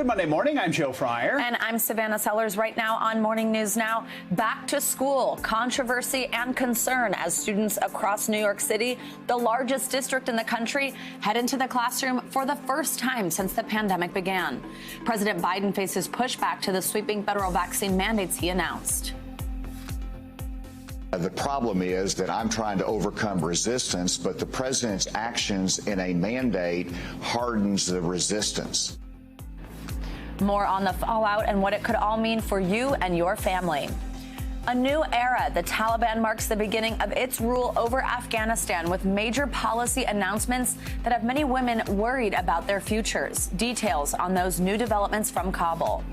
Good Monday morning. I'm Joe Fryer. And I'm Savannah Sellers. Right now on Morning News Now, back to school, controversy and concern as students across New York City, the largest district in the country, head into the classroom for the first time since the pandemic began. President Biden faces pushback to the sweeping federal vaccine mandates he announced. The problem is that I'm trying to overcome resistance, but the president's actions in a mandate hardens the resistance. More on the fallout and what it could all mean for you and your family. A new era. The Taliban marks the beginning of its rule over Afghanistan with major policy announcements that have many women worried about their futures. Details on those new developments from Kabul.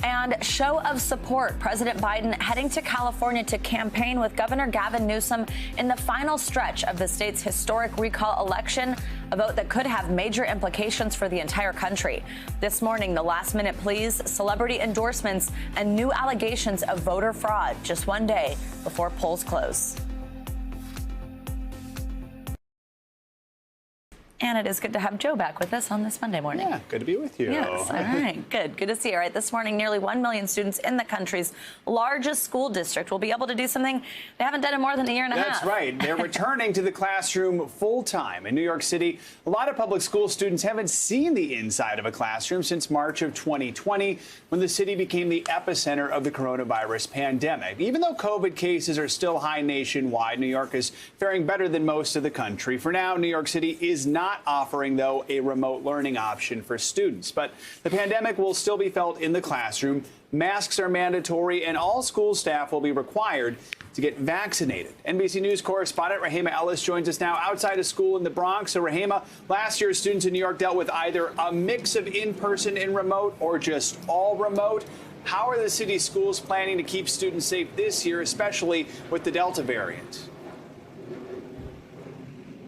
And show of support. President Biden heading to California to campaign with Governor Gavin Newsom in the final stretch of the state's historic recall election, a vote that could have major implications for the entire country. This morning, the last-minute pleas, celebrity endorsements, and new allegations of voter fraud just one day before polls close. And it is good to have Joe back with us on this Monday morning. Yeah, good to be with you. Yes, all right, good to see you. All right, this morning, nearly 1 million students in the country's largest school district will be able to do something they haven't done in more than a year and a half. That's right. They're returning to the classroom full-time. In New York City, a lot of public school students haven't seen the inside of a classroom since March of 2020, when the city became the epicenter of the coronavirus pandemic. Even though COVID cases are still high nationwide, New York is faring better than most of the country. For now, New York City is not offering, though, a remote learning option for students. But the pandemic will still be felt in the classroom. Masks are mandatory, and all school staff will be required to get vaccinated. NBC News correspondent Rahema Ellis joins us now outside a school in the Bronx. So, Rahema, last year, students in New York dealt with either a mix of in-person and remote or just all remote. How are the city schools planning to keep students safe this year, especially with the Delta variant?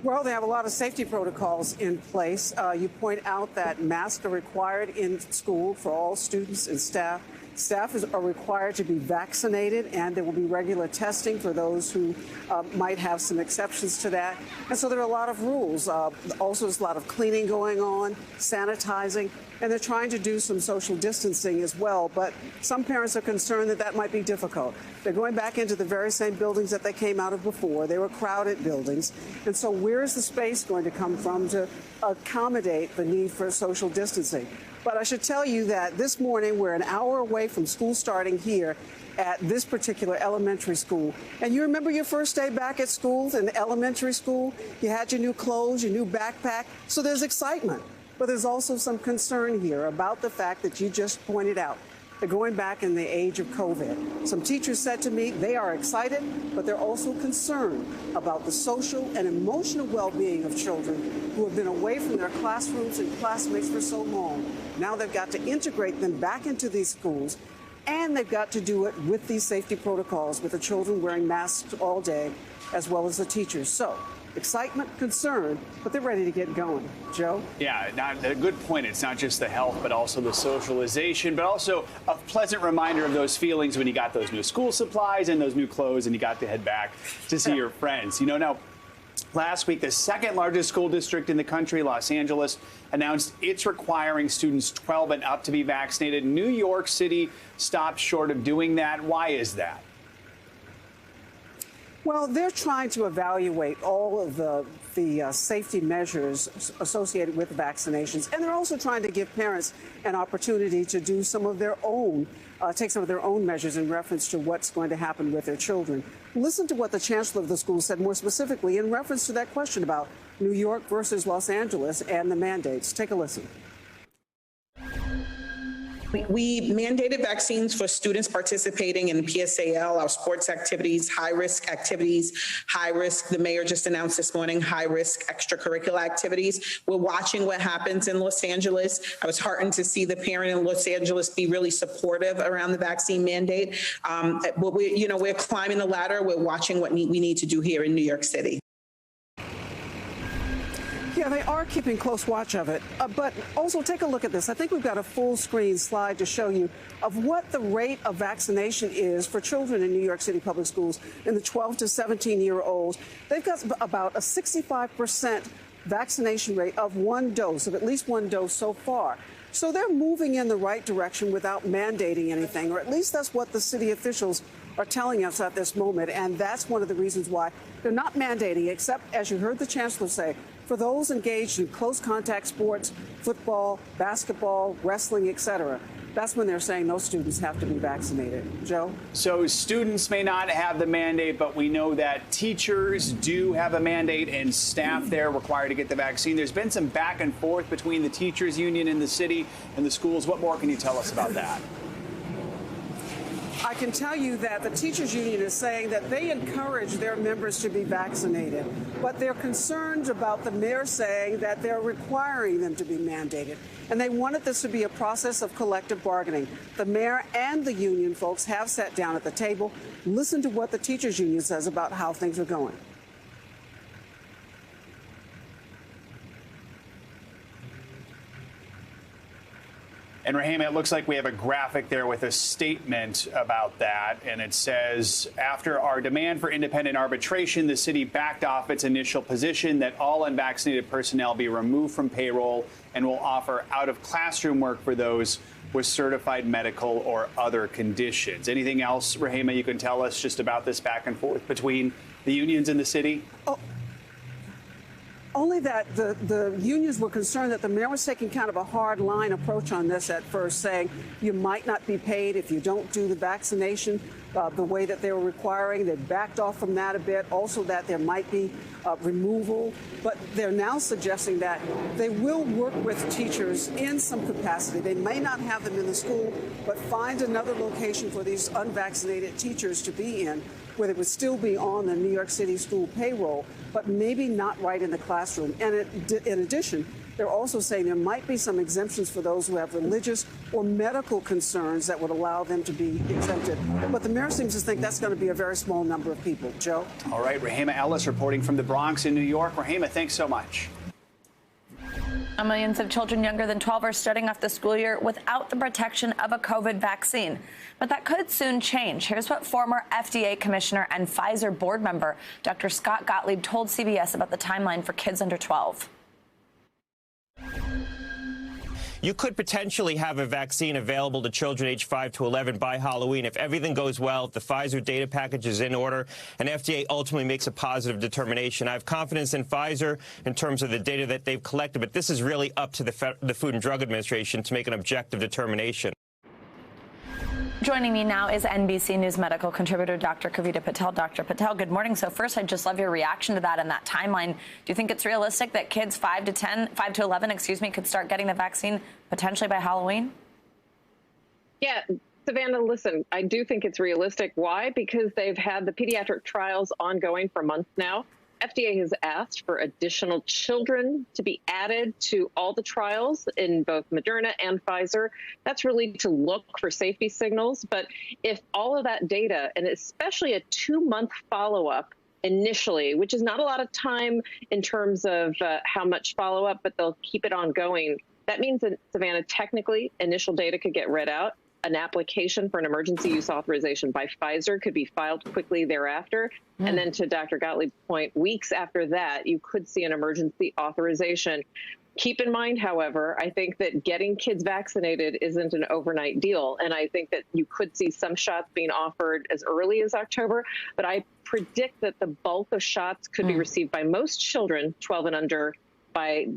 Well, they have a lot of safety protocols in place. You point out that masks are required in school for all students and staff. Staff are required to be vaccinated, and there will be regular testing for those who might have some exceptions to that. And so there are a lot of rules. Also, there's a lot of cleaning going on, sanitizing, and they're trying to do some social distancing as well. But some parents are concerned that that might be difficult. They're going back into the very same buildings that they came out of before. They were crowded buildings. And so where is the space going to come from to accommodate the need for social distancing? But I should tell you that this morning, we're an hour away from school starting here at this particular elementary school. And you remember your first day back at school in elementary school? You had your new clothes, your new backpack. So there's excitement. But there's also some concern here about the fact that you just pointed out. They're going back in the age of COVID. Some teachers said to me they are excited, but they're also concerned about the social and emotional well-being of children who have been away from their classrooms and classmates for so long. Now they've got to integrate them back into these schools, and they've got to do it with these safety protocols, with the children wearing masks all day, as well as the teachers. So, excitement, concern, but they're ready to get going. Joe? Yeah, a good point. It's not just the health, but also the socialization, but also a pleasant reminder of those feelings when you got those new school supplies and those new clothes and you got to head back to see your friends. You know, now, last week, the second largest school district in the country, Los Angeles, announced it's requiring students 12 and up to be vaccinated. New York City stopped short of doing that. Why is that? Well, they're trying to evaluate all of the safety measures associated with vaccinations, and they're also trying to give parents an opportunity to do some of their own, take some of their own measures in reference to what's going to happen with their children. Listen to what the chancellor of the school said more specifically in reference to that question about New York versus Los Angeles and the mandates. Take a listen. We mandated vaccines for students participating in PSAL, our sports activities, high-risk activities, high-risk, the mayor just announced this morning, high-risk extracurricular activities. We're watching what happens in Los Angeles. I was heartened to see the parent in Los Angeles be really supportive around the vaccine mandate. But we're climbing the ladder. We're watching what we need to do here in New York City. Yeah, they are keeping close watch of it. But also take a look at this. I think we've got a full screen slide to show you of what the rate of vaccination is for children in New York City public schools in the 12 to 17-year-olds. They've got about a 65% vaccination rate of one dose, of at least one dose so far. So they're moving in the right direction without mandating anything, or at least that's what the city officials are telling us at this moment. And that's one of the reasons why they're not mandating, except, as you heard the chancellor say, for those engaged in close contact sports, football, basketball, wrestling, etc. That's when they're saying those students have to be vaccinated. Joe? So students may not have the mandate, but we know that teachers do have a mandate and staff there required to get the vaccine. There's been some back and forth between the teachers union in the city and the schools. What more can you tell us about that? I can tell you that the teachers union is saying that they encourage their members to be vaccinated, but they're concerned about the mayor saying that they're requiring them to be mandated. And they wanted this to be a process of collective bargaining. The mayor and the union folks have sat down at the table. Listen to what the teachers union says about how things are going. And Rahima, it looks like we have a graphic there with a statement about that. And it says, after our demand for independent arbitration, the city backed off its initial position that all unvaccinated personnel be removed from payroll and will offer out-of-classroom work for those with certified medical or other conditions. Anything else, Rahima, you can tell us just about this back and forth between the unions and the city? Only that the unions were concerned that the mayor was taking kind of a hard line approach on this at first, saying you might not be paid if you don't do the vaccination the way that they were requiring. They backed off from that a bit. Also that there might be removal. But they're now suggesting that they will work with teachers in some capacity. They may not have them in the school, but find another location for these unvaccinated teachers to be in, where they would still be on the New York City school payroll, but maybe not right in the classroom. And in addition, they're also saying there might be some exemptions for those who have religious or medical concerns that would allow them to be exempted. But the mayor seems to think that's going to be a very small number of people. Joe? All right, Rahima Ellis reporting from the Bronx in New York. Rahima, thanks so much. Millions of children younger than 12 are starting off the school year without the protection of a COVID vaccine. But that could soon change. Here's what former FDA commissioner and Pfizer board member Dr. Scott Gottlieb told CBS about the timeline for kids under 12. You could potentially have a vaccine available to children aged 5 to 11 by Halloween if everything goes well, if the Pfizer data package is in order, and FDA ultimately makes a positive determination. I have confidence in Pfizer in terms of the data that they've collected, but this is really up to the Food and Drug Administration to make an objective determination. Joining me now is NBC News medical contributor Dr. Kavita Patel. Dr. Patel, good morning. So first, I'd just love your reaction to that and that timeline. Do you think it's realistic that kids 5 to 11, could start getting the vaccine potentially by Halloween? Yeah, Savannah, listen, I do think it's realistic. Why? Because they've had the pediatric trials ongoing for months now. FDA has asked for additional children to be added to all the trials in both Moderna and Pfizer. That's really to look for safety signals. But if all of that data, and especially a 2-month follow-up initially, which is not a lot of time in terms of how much follow-up, but they'll keep it ongoing, that means that, Savannah, technically, initial data could get read out. An application for an emergency use authorization by Pfizer could be filed quickly thereafter. And then to Dr. Gottlieb's point, weeks after that, you could see an emergency authorization. Keep in mind, however, I think that getting kids vaccinated isn't an overnight deal. And I think that you could see some shots being offered as early as October. But I predict that the bulk of shots could be received by most children 12 and under by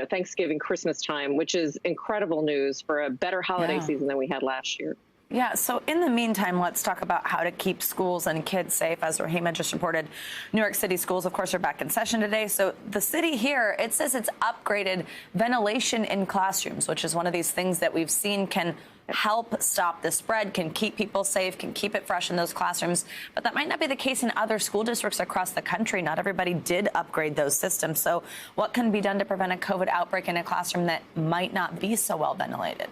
Thanksgiving, Christmas time, which is incredible news for a better holiday season than we had last year. Yeah, so in the meantime, let's talk about how to keep schools and kids safe. As Rahima just reported, New York City schools, of course, are back in session today. So the city here, it says it's upgraded ventilation in classrooms, which is one of these things that we've seen can help stop the spread, can keep people safe, can keep it fresh in those classrooms. But that might not be the case in other school districts across the country. Not everybody did upgrade those systems. So what can be done to prevent a COVID outbreak in a classroom that might not be so well ventilated?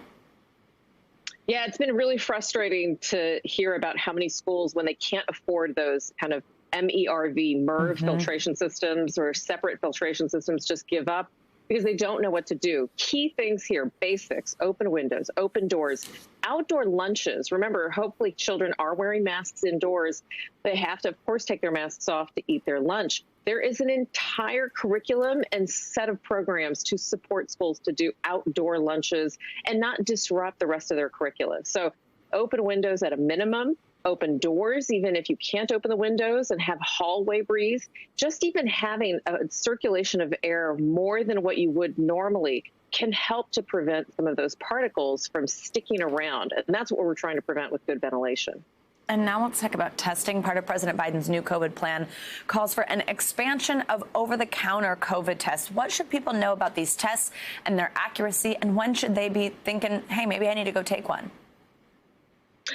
Yeah, it's been really frustrating to hear about how many schools, when they can't afford those kind of MERV filtration systems or separate filtration systems, just give up. because they don't know what to do. Key things here, basics, open windows, open doors, outdoor lunches. Remember, hopefully children are wearing masks indoors. They have to, of course, take their masks off to eat their lunch. There is an entire curriculum and set of programs to support schools to do outdoor lunches and not disrupt the rest of their curricula. So open windows at a minimum, open doors, even if you can't open the windows, and have hallway breeze. Just even having a circulation of air more than what you would normally can help to prevent some of those particles from sticking around. And that's what we're trying to prevent with good ventilation. And now let's talk about testing. Part of President Biden's new COVID plan calls for an expansion of over-the-counter COVID tests. What should people know about these tests and their accuracy? And when should they be thinking, hey, maybe I need to go take one?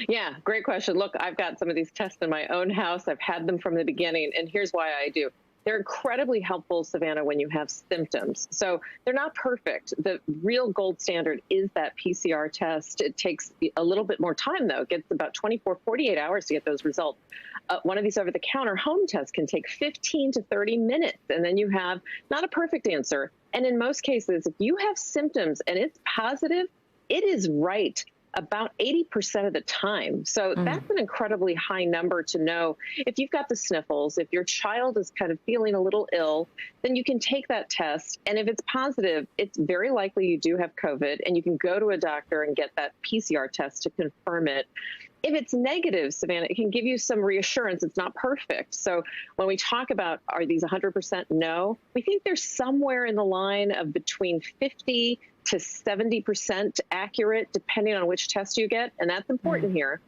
Yeah, great question. Look, I've got some of these tests in my own house. I've had them from the beginning, and here's why I do. They're incredibly helpful, Savannah, when you have symptoms. So they're not perfect. The real gold standard is that PCR test. It takes a little bit more time, though. It gets about 24, 48 hours to get those results. One of these over-the-counter home tests can take 15 to 30 minutes, and then you have not a perfect answer. And in most cases, if you have symptoms and it's positive, it is right about 80% of the time. So that's an incredibly high number to know. If you've got the sniffles, if your child is kind of feeling a little ill, then you can take that test. And if it's positive, it's very likely you do have COVID, and you can go to a doctor and get that PCR test to confirm it. If it's negative, Savannah, it can give you some reassurance. It's not perfect. So when we talk about, are these 100% no, we think they're somewhere in the line of between 50 to 70% accurate, depending on which test you get. And that's important here.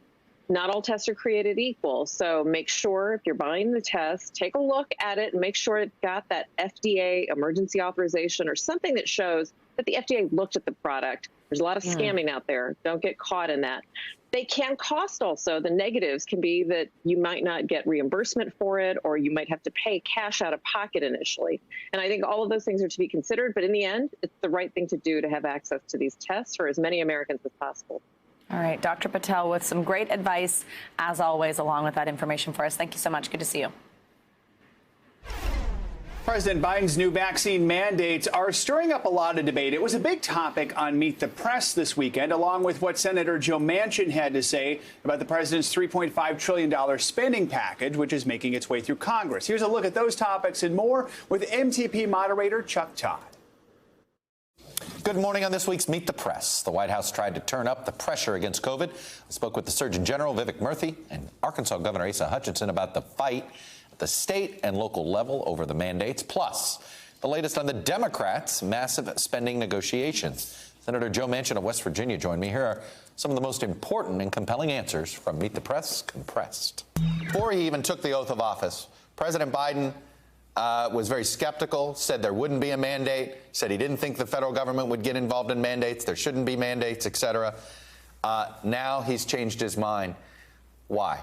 Not all tests are created equal. So make sure if you're buying the test, take a look at it and make sure it's got that FDA emergency authorization or something that shows that the FDA looked at the product. There's a lot of scamming out there. Don't get caught in that. They can cost also. The negatives can be that you might not get reimbursement for it, or you might have to pay cash out of pocket initially. And I think all of those things are to be considered. But in the end, it's the right thing to do to have access to these tests for as many Americans as possible. All right, Dr. Patel with some great advice, as always, along with that information for us. Thank you so much. Good to see you. President Biden's new vaccine mandates are stirring up a lot of debate. It was a big topic on Meet the Press this weekend, along with what Senator Joe Manchin had to say about the president's $3.5 trillion spending package, which is making its way through Congress. Here's a look at those topics and more with MTP moderator Chuck Todd. Good morning on this week's Meet the Press. The White House tried to turn up the pressure against COVID. I spoke with the Surgeon General, Vivek Murthy, and Arkansas Governor Asa Hutchinson about the fight at the state and local level over the mandates, plus the latest on the Democrats' massive spending negotiations. Senator Joe Manchin of West Virginia joined me. Here are some of the most important and compelling answers from Meet the Press compressed. Before he even took the oath of office, President Biden was very skeptical, said there wouldn't be a mandate, said he didn't think the federal government would get involved in mandates, there shouldn't be mandates, etc. Now he's changed his mind. Why?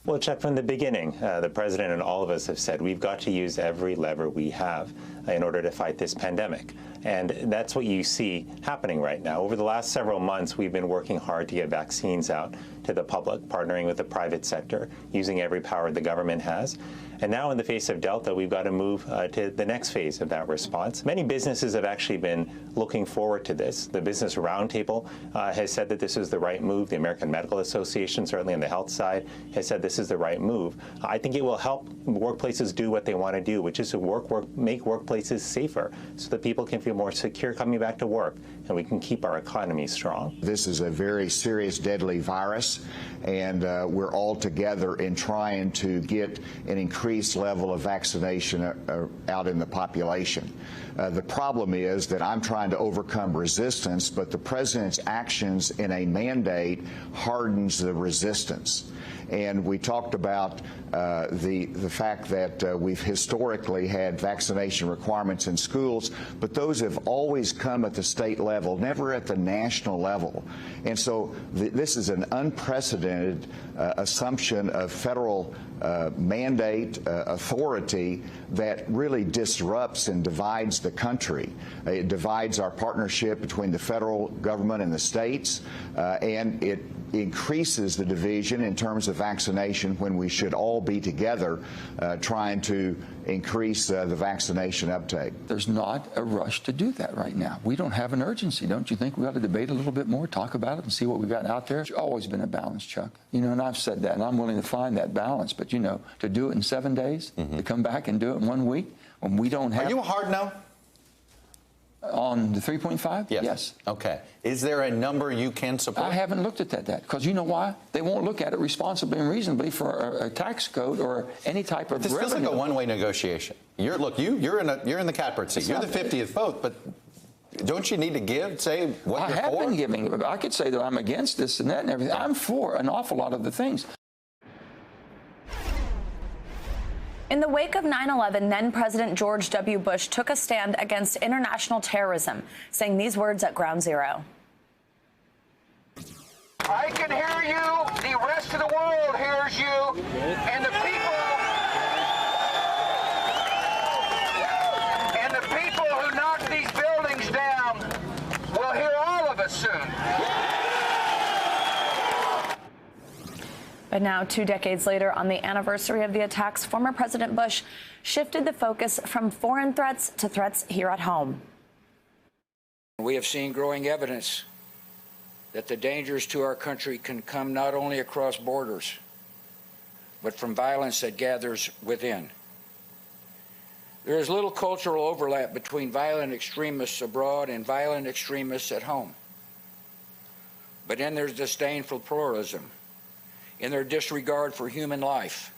Well, Chuck, from the beginning, the president and all of us have said we've got to use every lever we have in order to fight this pandemic. And that's what you see happening right now. Over the last several months, we've been working hard to get vaccines out to the public, partnering with the private sector, using every power the government has. And now in the face of Delta, we've got to move to the next phase of that response. Many businesses have actually been looking forward to this. The Business Roundtable has said that this is the right move. The American Medical Association, certainly on the health side, has said this is the right move. I think it will help workplaces do what they want to do, which is to make workplaces safer so that people can feel more secure coming back to work and we can keep our economy strong. This is a very serious, deadly virus, and we're all together in trying to get an increased level of vaccination out in the population. The problem is that I'm trying to overcome resistance, but the president's actions in a mandate hardens the resistance. And we talked about the fact that we've historically had vaccination requirements in schools, but those have always come at the state level, never at the national level. And so this is an unprecedented assumption of federal mandate authority that really disrupts and divides the country. It divides our partnership between the federal government and the states, and it increases the division in terms of vaccination when we should all be together trying to increase the vaccination uptake. There's not a rush to do that right now. We don't have an urgency. Don't you think we ought to debate a little bit more, talk about it, and see what we've got out there? It's always been a balance, Chuck. You know, and I've said that, and I'm willing to find that balance. But, you know, to do it in 7 days, to come back and do it in 1 week, when we don't have... Are you a hard no? On the 3.5? Yes. Okay. Is there a number you can support? I haven't looked at that, because you know why? They won't look at it responsibly and reasonably for a tax code or any type of This feels like a one-way negotiation. You're in the catbird seat. You're the 50th vote, but don't you need to say what you're for? I have been giving. I could say that I'm against this and that and everything. I'm for an awful lot of the things. In the wake of 9/11, then-President George W. Bush took a stand against international terrorism, saying these words at Ground Zero. I can hear you. The rest of the world hears you. And the people who knock these buildings down will hear all of us soon. But now, 2 decades later, on the anniversary of the attacks, former President Bush shifted the focus from foreign threats to threats here at home. We have seen growing evidence that the dangers to our country can come not only across borders, but from violence that gathers within. There is little cultural overlap between violent extremists abroad and violent extremists at home. But in their disdain for pluralism, in their disregard for human life,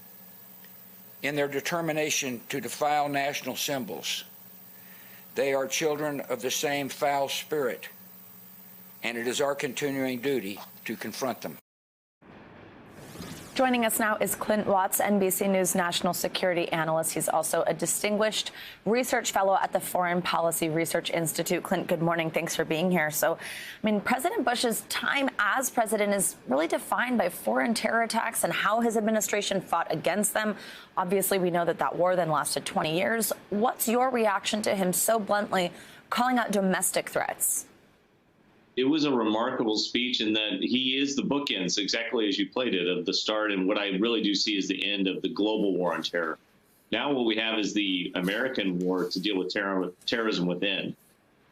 in their determination to defile national symbols, they are children of the same foul spirit, and it is our continuing duty to confront them. Joining us now is Clint Watts, NBC News national security analyst. He's also a distinguished research fellow at the Foreign Policy Research Institute. Clint, good morning. Thanks for being here. So, I mean, President Bush's time as president is really defined by foreign terror attacks and how his administration fought against them. Obviously, we know that that war then lasted 20 years. What's your reaction to him so bluntly calling out domestic threats? It was a remarkable speech in that he is the bookends, exactly as you played it, of the start and what I really do see is the end of the global war on terror. Now what we have is the American war to deal with terrorism within.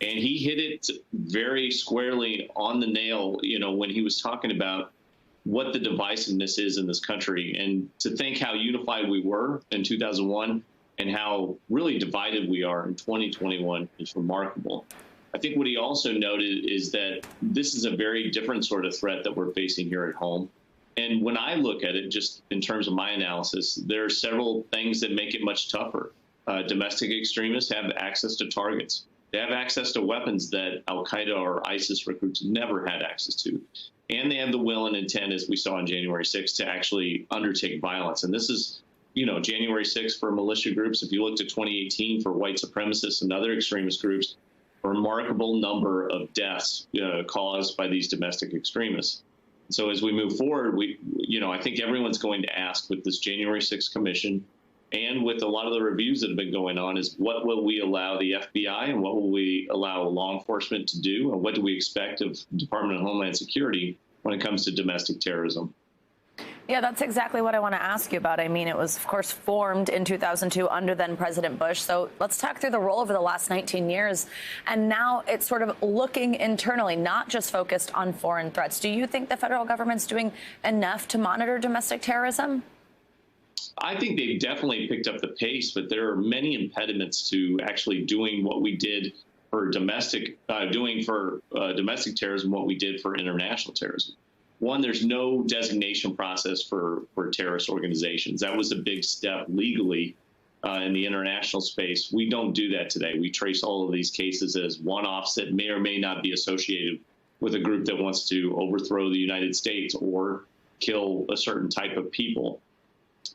And he hit it very squarely on the nail, you know, when he was talking about what the divisiveness is in this country. And to think how unified we were in 2001 and how really divided we are in 2021 is remarkable. I think what he also noted is that this is a very different sort of threat that we're facing here at home. And when I look at it, just in terms of my analysis, there are several things that make it much tougher. Domestic extremists have access to targets. They have access to weapons that al-Qaeda or ISIS recruits never had access to. And they have the will and intent, as we saw on January 6th, to actually undertake violence. And this is, you know, January 6th for militia groups. If you looked at 2018 for white supremacists and other extremist groups, a remarkable number of deaths caused by these domestic extremists. So as we move forward, I think everyone's going to ask with this January 6th commission and with a lot of the reviews that have been going on is what will we allow the FBI and what will we allow law enforcement to do? And what do we expect of Department of Homeland Security when it comes to domestic terrorism? Yeah, that's exactly what I want to ask you about. I mean, it was, of course, formed in 2002 under then President Bush. So let's talk through the role over the last 19 years. And now it's sort of looking internally, not just focused on foreign threats. Do you think the federal government's doing enough to monitor domestic terrorism? I think they've definitely picked up the pace, but there are many impediments to actually doing what we did for domestic terrorism, what we did for international terrorism. One, there's no designation process for terrorist organizations. That was a big step legally in the international space. We don't do that today. We trace all of these cases as one-offs that may or may not be associated with a group that wants to overthrow the United States or kill a certain type of people.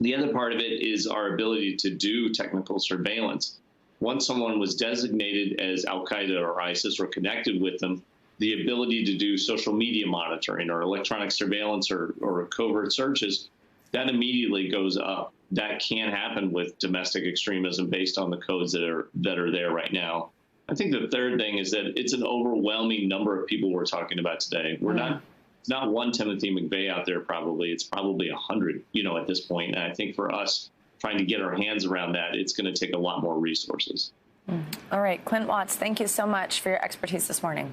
The other part of it is our ability to do technical surveillance. Once someone was designated as al-Qaeda or ISIS or connected with them, the ability to do social media monitoring or electronic surveillance or covert searches, that immediately goes up. That can't happen with domestic extremism based on the codes that are there right now. I think the third thing is that it's an overwhelming number of people we're talking about today. We're not it's not one Timothy McVeigh out there. It's probably 100, at this point. And I think for us trying to get our hands around that, it's going to take a lot more resources. All right, Clint Watts, thank you so much for your expertise this morning.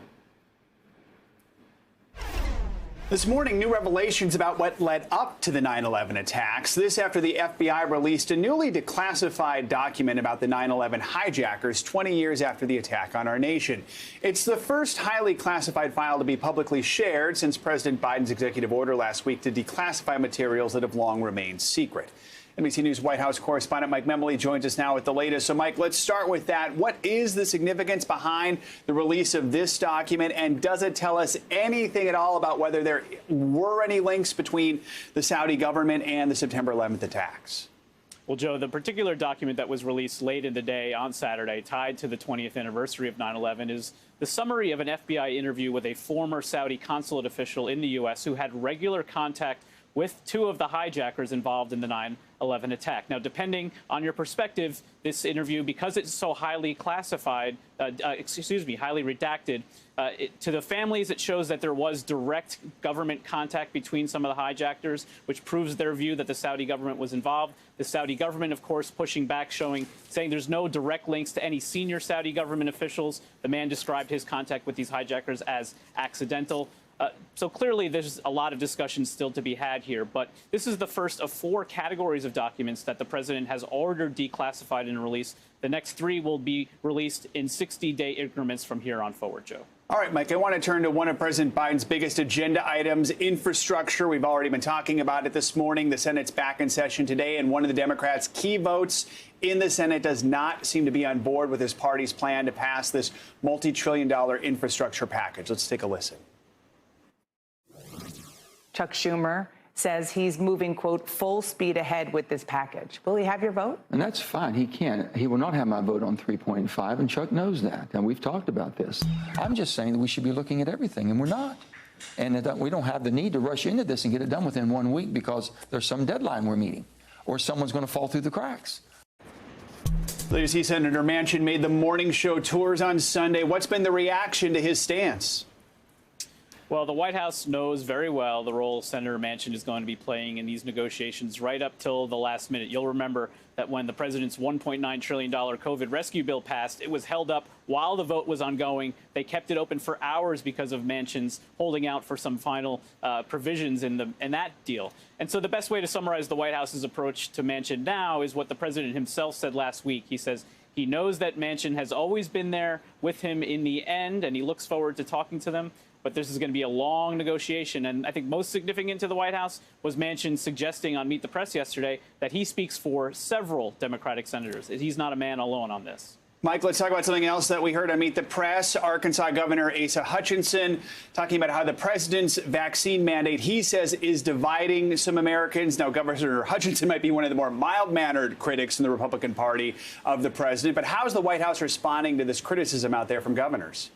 This morning, new revelations about what led up to the 9/11 attacks. This after the FBI released a newly declassified document about the 9/11 hijackers 20 years after the attack on our nation. It's the first highly classified file to be publicly shared since President Biden's executive order last week to declassify materials that have long remained secret. NBC News White House correspondent Mike Memoli joins us now with the latest. So, Mike, let's start with that. What is the significance behind the release of this document, and does it tell us anything at all about whether there were any links between the Saudi government and the September 11th attacks? Well, Joe, the particular document that was released late in the day on Saturday, tied to the 20th anniversary of 9/11, is the summary of an FBI interview with a former Saudi consulate official in the U.S. who had regular contact with two of the hijackers involved in the 9/11 attack. Now, depending on your perspective, this interview, because it's so highly classified, highly redacted, to the families, it shows that there was direct government contact between some of the hijackers, which proves their view that the Saudi government was involved. The Saudi government, of course, pushing back, saying there's no direct links to any senior Saudi government officials. The man described his contact with these hijackers as accidental. So clearly, there's a lot of discussion still to be had here. But this is the first of 4 categories of documents that the president has ordered declassified and released. The next 3 will be released in 60-day increments from here on forward, Joe. All right, Mike, I want to turn to one of President Biden's biggest agenda items, infrastructure. We've already been talking about it this morning. The Senate's back in session today, and one of the Democrats' key votes in the Senate does not seem to be on board with his party's plan to pass this multi-trillion-dollar infrastructure package. Let's take a listen. Chuck Schumer says he's moving, quote, full speed ahead with this package. Will he have your vote? And that's fine. He can. He will not have my vote on 3.5, and Chuck knows that. And we've talked about this. I'm just saying that we should be looking at everything, and we're not. And that we don't have the need to rush into this and get it done within 1 week because there's some deadline we're meeting, or someone's going to fall through the cracks. You see, Senator Manchin made the morning show tours on Sunday. What's been the reaction to his stance? Well, the White House knows very well the role Senator Manchin is going to be playing in these negotiations right up till the last minute. You'll remember that when the president's $1.9 trillion COVID rescue bill passed, it was held up while the vote was ongoing. They kept it open for hours because of Manchin's holding out for some final provisions in that deal. And so the best way to summarize the White House's approach to Manchin now is what the president himself said last week. He says he knows that Manchin has always been there with him in the end, and he looks forward to talking to them. But this is going to be a long negotiation. And I think most significant to the White House was Manchin suggesting on Meet the Press yesterday that he speaks for several Democratic senators. He's not a man alone on this. Mike, let's talk about something else that we heard on Meet the Press. Arkansas Governor Asa Hutchinson talking about how the president's vaccine mandate, he says, is dividing some Americans. Now, Governor Hutchinson might be one of the more mild-mannered critics in the Republican Party of the president. But how is the White House responding to this criticism out there from governors?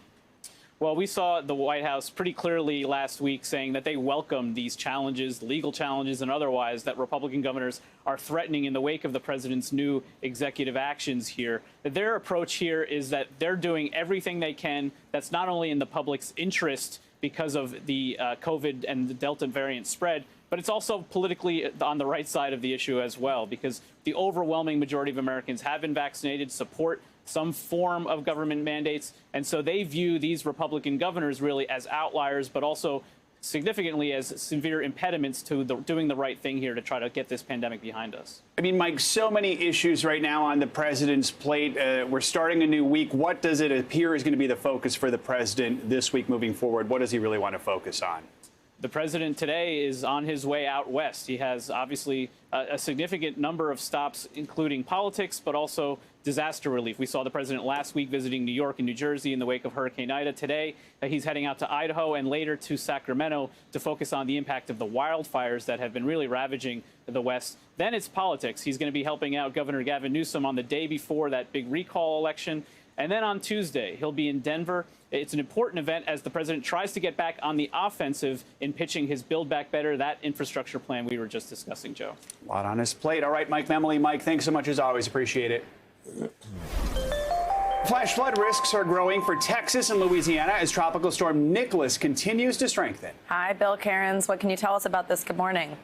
Well, we saw the White House pretty clearly last week saying that they welcome these challenges, legal challenges and otherwise, that Republican governors are threatening in the wake of the president's new executive actions here. Their approach here is that they're doing everything they can that's not only in the public's interest because of the COVID and the Delta variant spread, but it's also politically on the right side of the issue as well, because the overwhelming majority of Americans have been vaccinated, support some form of government mandates. And so they view these Republican governors really as outliers, but also significantly as severe impediments to doing the right thing here to try to get this pandemic behind us. I mean, Mike, so many issues right now on the president's plate. We're starting a new week. What does it appear is going to be the focus for the president this week moving forward? What does he really want to focus on? The president today is on his way out west. He has obviously a significant number of stops, including politics, but also disaster relief. We saw the president last week visiting New York and New Jersey in the wake of Hurricane Ida. Today, he's heading out to Idaho and later to Sacramento to focus on the impact of the wildfires that have been really ravaging the West. Then it's politics. He's going to be helping out Governor Gavin Newsom on the day before that big recall election. And then on Tuesday, he'll be in Denver. It's an important event as the president tries to get back on the offensive in pitching his Build Back Better, that infrastructure plan we were just discussing, Joe. A lot on his plate. All right, Mike Memoli. Mike, thanks so much as always. Appreciate it. Flash flood risks are growing for Texas and Louisiana as Tropical Storm Nicholas continues to strengthen. Hi, Bill Cairns. What can you tell us about this? Good morning.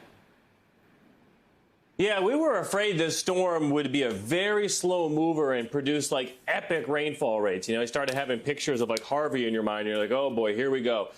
Yeah, we were afraid this storm would be a very slow mover and produce like epic rainfall rates. You know, you started having pictures of like Harvey in your mind. And you're like, oh boy, here we go.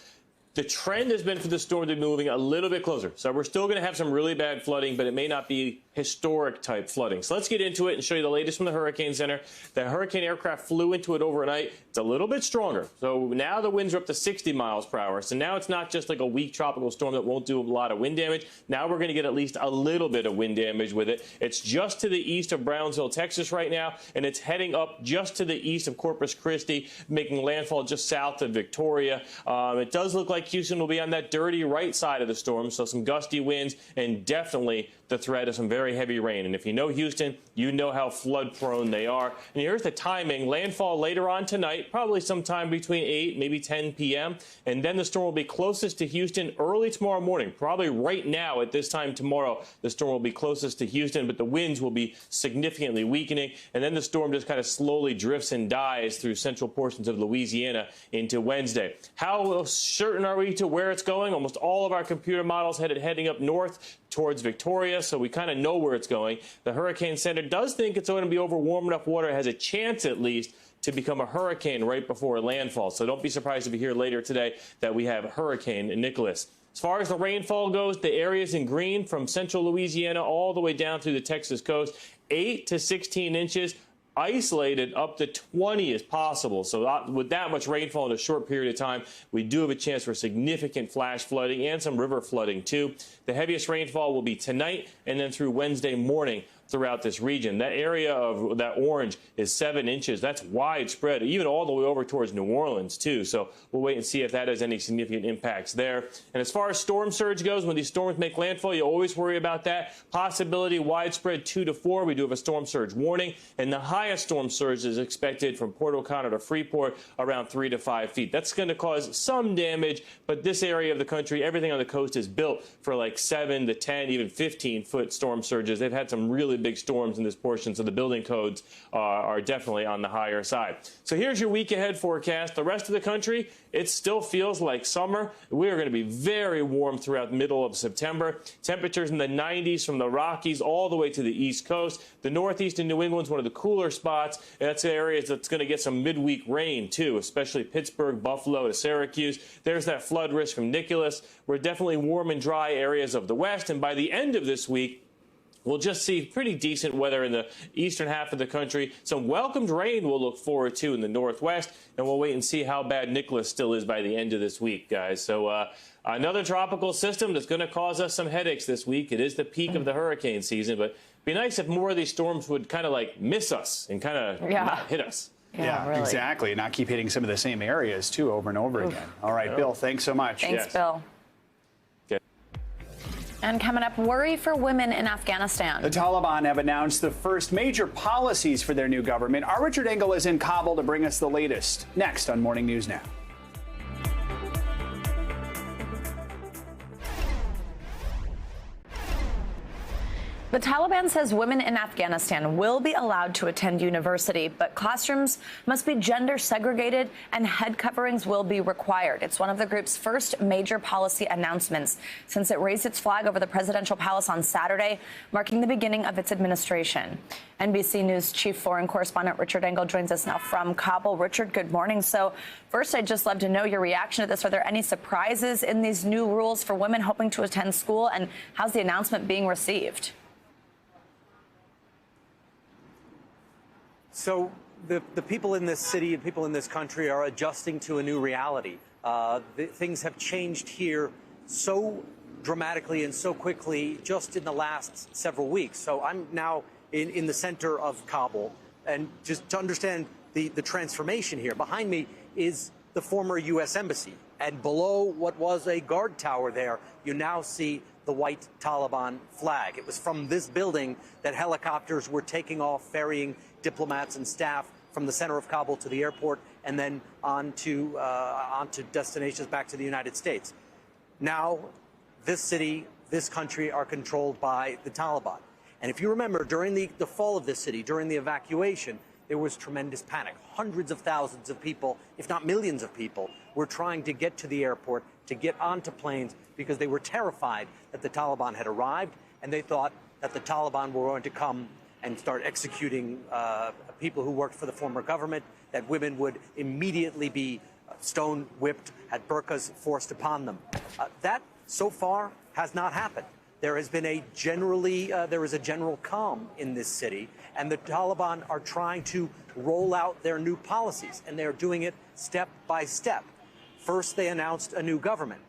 The trend has been for the storm to be moving a little bit closer. So we're still going to have some really bad flooding, but it may not be historic type flooding. So let's get into it and show you the latest from the Hurricane Center. The hurricane aircraft flew into it overnight. It's a little bit stronger. So now the winds are up to 60 miles per hour. So now it's not just like a weak tropical storm that won't do a lot of wind damage. Now we're going to get at least a little bit of wind damage with it. It's just to the east of Brownsville, Texas right now, and it's heading up just to the east of Corpus Christi, making landfall just south of Victoria. It does look like Houston will be on that dirty right side of the storm, so some gusty winds and definitely the threat of some very heavy rain. And if you know Houston, you know how flood prone they are. And here's the timing. Landfall later on tonight, probably sometime between 8, maybe 10 p.m. And then the storm will be closest to Houston early tomorrow morning. Probably right now at this time tomorrow, the storm will be closest to Houston, but the winds will be significantly weakening. And then the storm just kind of slowly drifts and dies through central portions of Louisiana into Wednesday. How certain are we to where it's going? Almost all of our computer models heading up north towards Victoria, so we kind of know where it's going. The Hurricane Center does think it's going to be over warm enough water. It has a chance, at least, to become a hurricane right before landfall. So don't be surprised if you hear later today that we have Hurricane Nicholas. As far as the rainfall goes, the areas in green from central Louisiana all the way down through the Texas coast, 8 to 16 inches. Isolated up to 20 is possible. So with that much rainfall in a short period of time, we do have a chance for significant flash flooding and some river flooding too. The heaviest rainfall will be tonight and then through Wednesday morning throughout this region. That area of that orange is 7 inches. That's widespread, even all the way over towards New Orleans, too. So we'll wait and see if that has any significant impacts there. And as far as storm surge goes, when these storms make landfall, you always worry about that. Possibility widespread 2 to 4. We do have a storm surge warning. And the highest storm surge is expected from Port O'Connor to Freeport around 3 to 5 feet. That's going to cause some damage, but this area of the country, everything on the coast is built for like 7 to 10, even 15-foot storm surges. They've had some really big storms in this portion, so the building codes are definitely on the higher side. So here's your week ahead forecast. The rest of the country, it still feels like summer. We are going to be very warm throughout the middle of September. Temperatures in the 90s from the Rockies all the way to the East Coast. The Northeast and New England is one of the cooler spots, and that's the areas that's going to get some midweek rain, too, especially Pittsburgh, Buffalo to Syracuse. There's that flood risk from Nicholas. We're definitely warm and dry areas of the West, and by the end of this week, we'll just see pretty decent weather in the eastern half of the country. Some welcomed rain we'll look forward to in the Northwest, and we'll wait and see how bad Nicholas still is by the end of this week, guys. So another tropical system that's going to cause us some headaches this week. It is the peak of the hurricane season, but it'd be nice if more of these storms would kind of like miss us and kind of not hit us. Yeah, really. Exactly. Not keep hitting some of the same areas, too, over and over again. All right, Bill, thanks so much. Thanks, Bill. And coming up, worry for women in Afghanistan. The Taliban have announced the first major policies for their new government. Our Richard Engel is in Kabul to bring us the latest. Next on Morning News Now. The Taliban says women in Afghanistan will be allowed to attend university, but classrooms must be gender segregated and head coverings will be required. It's one of the group's first major policy announcements since it raised its flag over the presidential palace on Saturday, marking the beginning of its administration. NBC News chief foreign correspondent Richard Engel joins us now from Kabul. Richard, good morning. So first, I'd just love to know your reaction to this. Are there any surprises in these new rules for women hoping to attend school, and how's the announcement being received? So the people in this city and people in this country are adjusting to a new reality. Things have changed here so dramatically and so quickly just in the last several weeks. So I'm now in the center of Kabul. And just to understand the transformation here, behind me is the former U.S. Embassy. And below what was a guard tower there, you now see the white Taliban flag. It was from this building that helicopters were taking off, ferrying diplomats and staff from the center of Kabul to the airport and then onto destinations back to the United States. Now, this city, this country are controlled by the Taliban. And if you remember, during the fall of this city, during the evacuation, there was tremendous panic. Hundreds of thousands of people, if not millions of people, were trying to get to the airport, to get onto planes, because they were terrified that the Taliban had arrived, and they thought that the Taliban were going to come and start executing people who worked for the former government, that women would immediately be stone whipped, had burqas forced upon them. That, so far, has not happened. There has been a there is a general calm in this city, and the Taliban are trying to roll out their new policies, and they're doing it step by step. First, they announced a new government.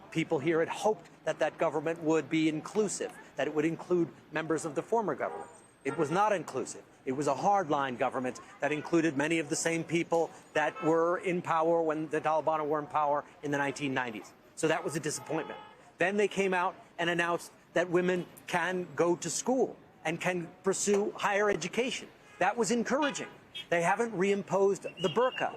People here had hoped that that government would be inclusive, that it would include members of the former government. It was not inclusive. It was a hardline government that included many of the same people that were in power when the Taliban were in power in the 1990s. So that was a disappointment. Then they came out and announced that women can go to school and can pursue higher education. That was encouraging. They haven't reimposed the burqa.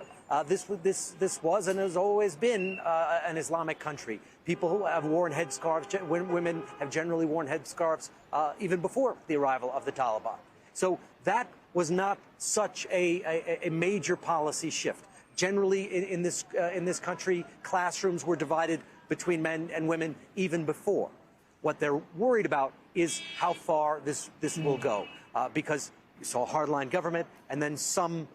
This was and has always been an Islamic country. People who have worn headscarves, women have generally worn headscarves even before the arrival of the Taliban. So that was not such a major policy shift. Generally, in this country, classrooms were divided between men and women even before. What they're worried about is how far this will go, because you saw a hardline government and then some,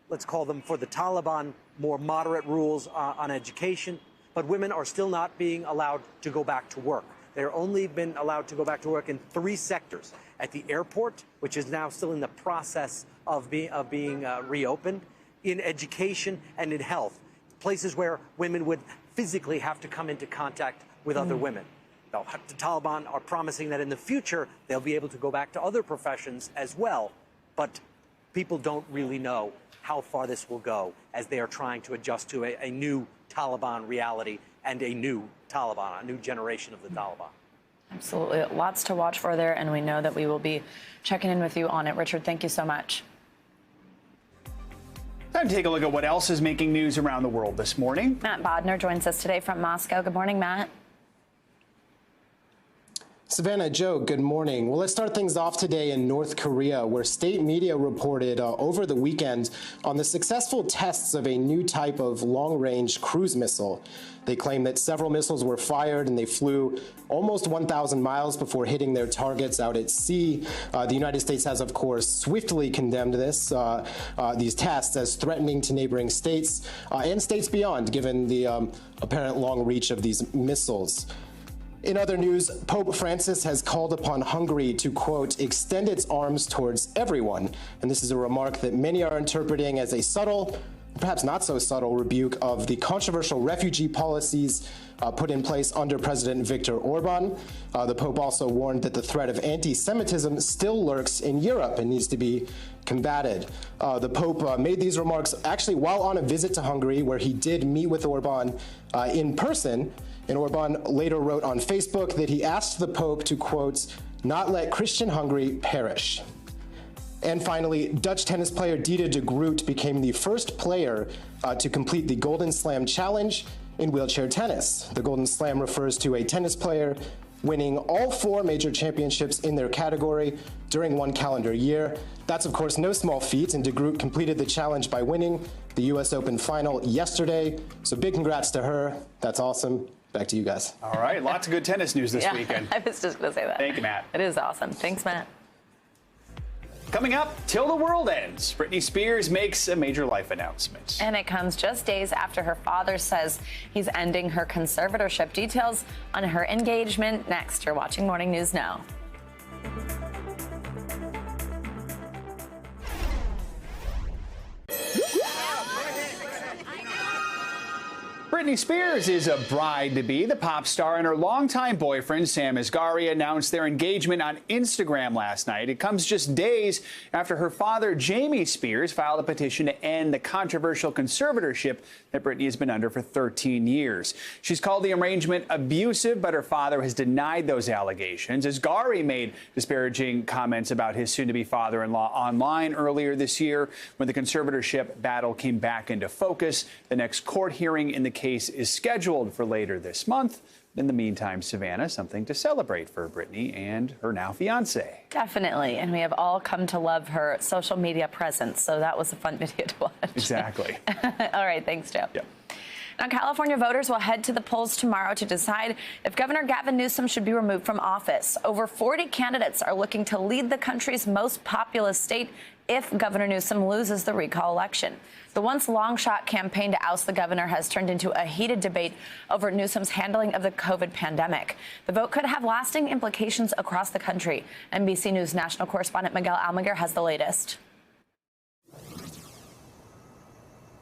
let's call them for the Taliban, more moderate rules on education. But women are still not being allowed to go back to work. They're only been allowed to go back to work in 3 sectors: at the airport, which is now still in the process of being reopened, in education, and in health, places where women would physically have to come into contact with other women. Now, the Taliban are promising that in the future they'll be able to go back to other professions as well, but people don't really know how far this will go as they are trying to adjust to a new Taliban reality and a new Taliban, a new generation of the Taliban. Absolutely. Lots to watch for there, and we know that we will be checking in with you on it. Richard, thank you so much. Time to take a look at what else is making news around the world this morning. Matt Bodner joins us today from Moscow. Good morning, Matt. Savannah, Joe, good morning. Well, let's start things off today in North Korea, where state media reported over the weekend on the successful tests of a new type of long-range cruise missile. They claim that several missiles were fired and they flew almost 1,000 miles before hitting their targets out at sea. The United States has, of course, swiftly condemned these tests as threatening to neighboring states and states beyond, given the apparent long reach of these missiles. In other news, Pope Francis has called upon Hungary to, quote, extend its arms towards everyone. And this is a remark that many are interpreting as a subtle, perhaps not so subtle, rebuke of the controversial refugee policies put in place under President Viktor Orban. The Pope also warned that the threat of anti-Semitism still lurks in Europe and needs to be combated. The Pope made these remarks actually while on a visit to Hungary, where he did meet with Orban in person. And Orban later wrote on Facebook that he asked the Pope to, quote, not let Christian Hungary perish. And finally, Dutch tennis player Dida de Groot became the first player to complete the Golden Slam Challenge in wheelchair tennis. The Golden Slam refers to a tennis player winning all 4 major championships in their category during one calendar year. That's, of course, no small feat, and de Groot completed the challenge by winning the U.S. Open final yesterday. So big congrats to her. That's awesome. Back to you guys. All right, lots of good tennis news this weekend. I was just going to say that. Thank you, Matt. It is awesome. Thanks, Matt. Coming up, till the world ends, Britney Spears makes a major life announcement. And it comes just days after her father says he's ending her conservatorship. Details on her engagement next. You're watching Morning News Now. Britney Spears is a bride-to-be. The pop star and her longtime boyfriend, Sam Asghari, announced their engagement on Instagram last night. It comes just days after her father, Jamie Spears, filed a petition to end the controversial conservatorship that Britney has been under for 13 years. She's called the arrangement abusive, but her father has denied those allegations. Asghari made disparaging comments about his soon-to-be father-in-law online earlier this year when the conservatorship battle came back into focus. The next court hearing in the case case is scheduled for later this month. In the meantime, Savannah, something to celebrate for Brittany and her now fiance. Definitely. And we have all come to love her social media presence. So that was a fun video to watch. Exactly. All right. Thanks, Joe. Yep. Now, California voters will head to the polls tomorrow to decide if Governor Gavin Newsom should be removed from office. Over 40 candidates are looking to lead the country's most populous state if Governor Newsom loses the recall election. The once long-shot campaign to oust the governor has turned into a heated debate over Newsom's handling of the COVID pandemic. The vote could have lasting implications across the country. NBC News national correspondent Miguel Almaguer has the latest.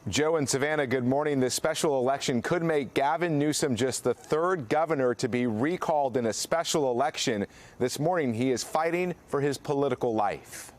Joe and Savannah, good morning. This special election could make Gavin Newsom just the third governor to be recalled in a special election. This morning, he is fighting for his political life.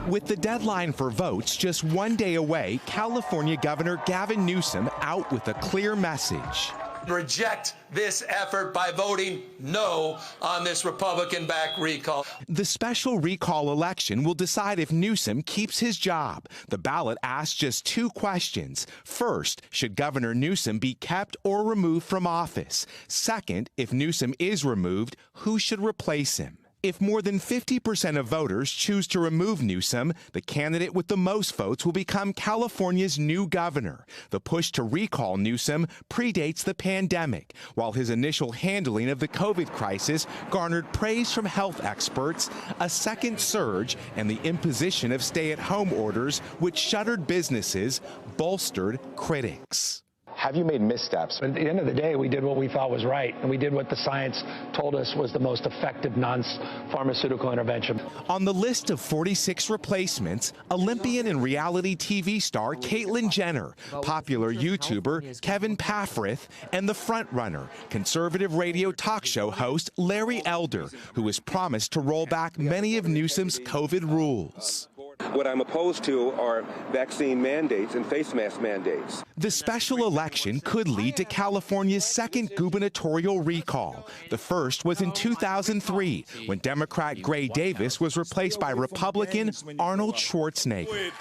With the deadline for votes just 1 day away, California Governor Gavin Newsom out with a clear message. Reject this effort by voting no on this Republican-backed recall. The special recall election will decide if Newsom keeps his job. The ballot asks just 2 questions. First, should Governor Newsom be kept or removed from office? Second, if Newsom is removed, who should replace him? If more than 50% of voters choose to remove Newsom, the candidate with the most votes will become California's new governor. The push to recall Newsom predates the pandemic, while his initial handling of the COVID crisis garnered praise from health experts. A second surge and the imposition of stay-at-home orders, which shuttered businesses, bolstered critics. Have you made missteps? At the end of the day, we did what we thought was right, and we did what the science told us was the most effective non-pharmaceutical intervention. On the list of 46 replacements, Olympian and reality TV star Caitlyn Jenner, popular YouTuber Kevin Paffrith, and the frontrunner, conservative radio talk show host Larry Elder, who has promised to roll back many of Newsom's COVID rules. What I'm opposed to are vaccine mandates and face mask mandates. The special election could lead to California's second gubernatorial recall. The first was in 2003, when Democrat Gray Davis was replaced by Republican Arnold Schwarzenegger.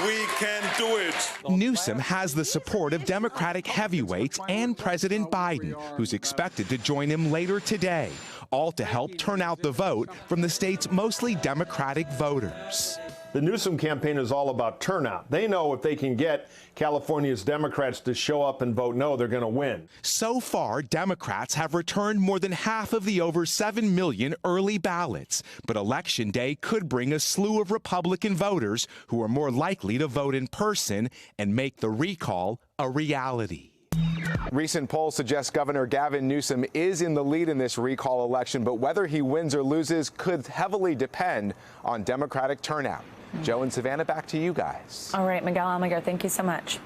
We can do it. Newsom has the support of Democratic heavyweights and President Biden, who's expected to join him later today, all to help turn out the vote from the state's mostly Democratic voters. The Newsom campaign is all about turnout. They know if they can get California's Democrats to show up and vote no, they're going to win. So far, Democrats have returned more than half of the over 7 million early ballots. But Election Day could bring a slew of Republican voters who are more likely to vote in person and make the recall a reality. Recent polls suggest Governor Gavin Newsom is in the lead in this recall election, but whether he wins or loses could heavily depend on Democratic turnout. Joe and Savannah, back to you guys. All right, Miguel Almaguer, thank you so much.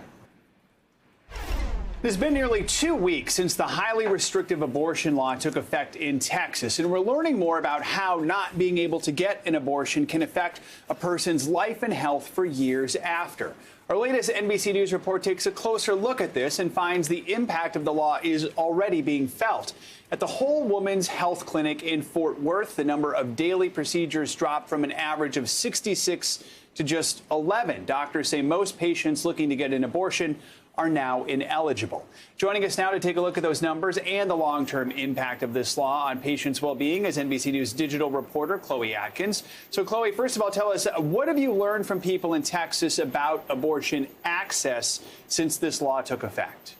It's been nearly 2 weeks since the highly restrictive abortion law took effect in Texas, and we're learning more about how not being able to get an abortion can affect a person's life and health for years after. Our latest NBC News report takes a closer look at this and finds the impact of the law is already being felt. At the Whole Woman's Health Clinic in Fort Worth, the number of daily procedures dropped from an average of 66 to just 11. Doctors say most patients looking to get an abortion are now ineligible. Joining us now to take a look at those numbers and the long-term impact of this law on patients' well-being is NBC News Digital reporter Chloe Atkins. So, Chloe, first of all, tell us, what have you learned from people in Texas about abortion access since this law took effect?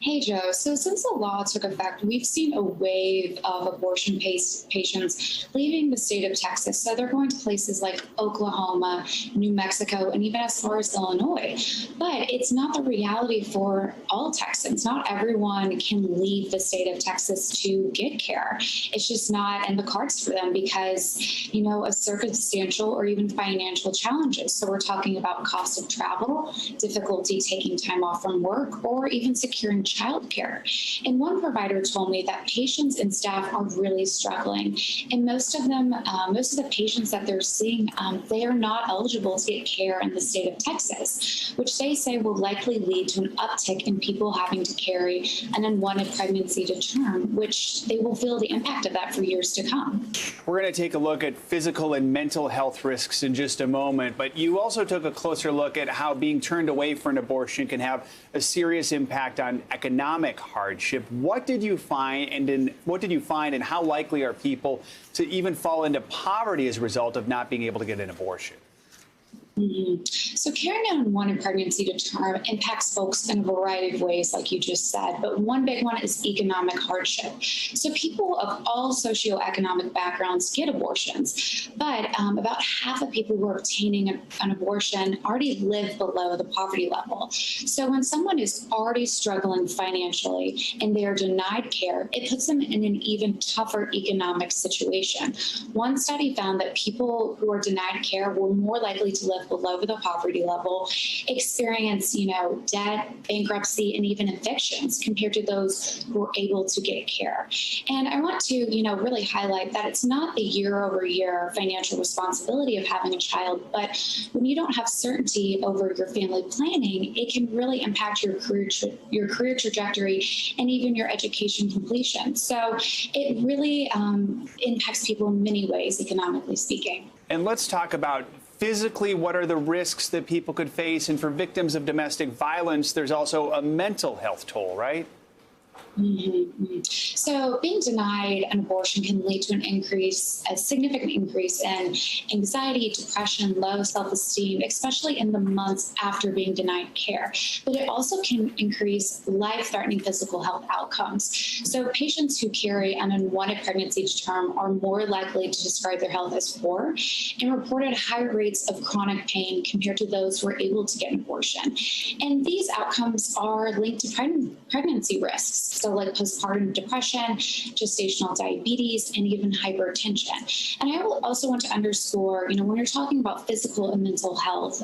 Hey, Joe. So since the law took effect, we've seen a wave of abortion patients leaving the state of Texas. So they're going to places like Oklahoma, New Mexico, and even as far as Illinois. But it's not the reality for all Texans. Not everyone can leave the state of Texas to get care. It's just not in the cards for them because, you know, of circumstantial or even financial challenges. So we're talking about cost of travel, difficulty taking time off from work, or even securing childcare. And one provider told me that patients and staff are really struggling. And most of the patients that they're seeing, they are not eligible to get care in the state of Texas, which they say will likely lead to an uptick in people having to carry an unwanted pregnancy to term, which they will feel the impact of that for years to come. We're going to take a look at physical and mental health risks in just a moment, but you also took a closer look at how being turned away for an abortion can have a serious impact on economic hardship. What did you find, and how likely are people to even fall into poverty as a result of not being able to get an abortion? So carrying an unwanted pregnancy to term impacts folks in a variety of ways, like you just said, but one big one is economic hardship. So people of all socioeconomic backgrounds get abortions, but about half of people who are obtaining an abortion already live below the poverty level. So when someone is already struggling financially and they are denied care, it puts them in an even tougher economic situation. One study found that people who are denied care were more likely to live below the poverty level, experience, debt, bankruptcy, and even evictions compared to those who are able to get care. And I want to, really highlight that it's not the year-over-year financial responsibility of having a child, but when you don't have certainty over your family planning, it can really impact your career trajectory and even your education completion. So it really impacts people in many ways, economically speaking. And let's talk about physically, what are the risks that people could face? And for victims of domestic violence, there's also a mental health toll, right? So being denied an abortion can lead to a significant increase in anxiety, depression, low self-esteem, especially in the months after being denied care. But it also can increase life-threatening physical health outcomes. So patients who carry an unwanted pregnancy to term are more likely to describe their health as poor and reported higher rates of chronic pain compared to those who are able to get an abortion. And these outcomes are linked to pregnancy risks. So like postpartum depression, gestational diabetes, and even hypertension. And I also want to underscore, when you're talking about physical and mental health,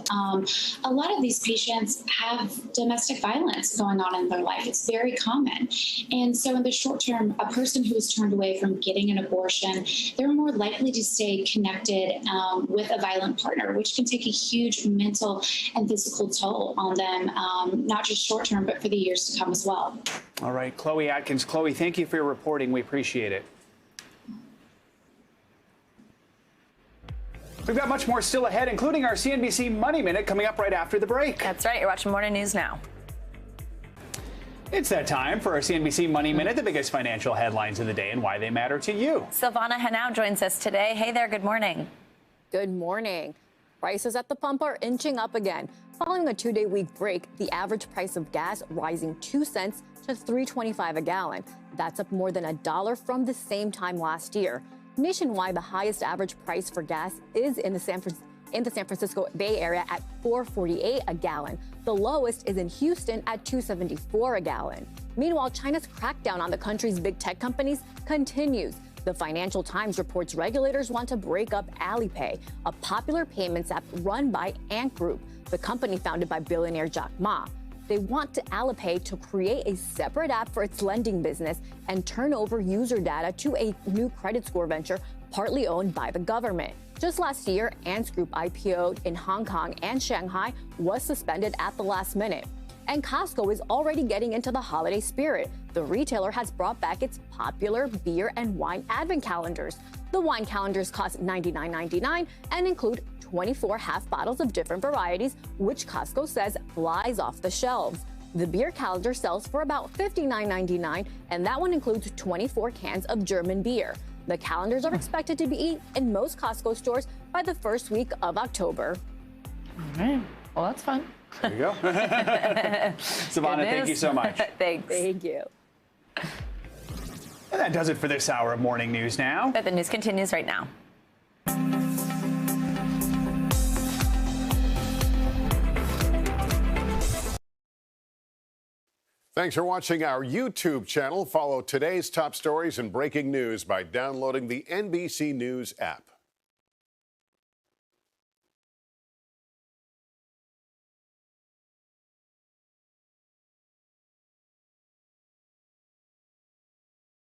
a lot of these patients have domestic violence going on in their life. It's very common. And so in the short term, a person who is turned away from getting an abortion, they're more likely to stay connected with a violent partner, which can take a huge mental and physical toll on them, not just short term, but for the years to come as well. All right, Chloe Atkins. Chloe, thank you for your reporting. We appreciate it. We've got much more still ahead, including our CNBC Money Minute coming up right after the break. That's right. You're watching Morning News Now. It's that time for our CNBC Money Minute, the biggest financial headlines of the day and why they matter to you. Silvana Henao joins us today. Hey there. Good morning. Good morning. Prices at the pump are inching up again. Following a two-day week break, the average price of gas rising 2 cents to $3.25 a gallon. That's up more than $1 from the same time last year. Nationwide, the highest average price for gas is in the San Francisco Bay Area at $4.48 a gallon. The lowest is in Houston at $2.74 a gallon. Meanwhile, China's crackdown on the country's big tech companies continues. The Financial Times reports regulators want to break up Alipay, a popular payments app run by Ant Group, the company founded by billionaire Jack Ma. They want Alipay to create a separate app for its lending business and turn over user data to a new credit score venture partly owned by the government. Just last year, Ant Group IPO'd in Hong Kong and Shanghai was suspended at the last minute. And Costco is already getting into the holiday spirit. The retailer has brought back its popular beer and wine advent calendars. The wine calendars cost $99.99 and include 24 half bottles of different varieties, which Costco says flies off the shelves. The beer calendar sells for about $59.99, and that one includes 24 cans of German beer. The calendars are expected to be in most Costco stores by the first week of October. All right. Well, that's fun. There you go. Savannah, thank you so much. Thanks. Thank you. And that does it for this hour of Morning News Now. But the news continues right now. Thanks for watching our YouTube channel. Follow today's top stories and breaking news by downloading the NBC News app.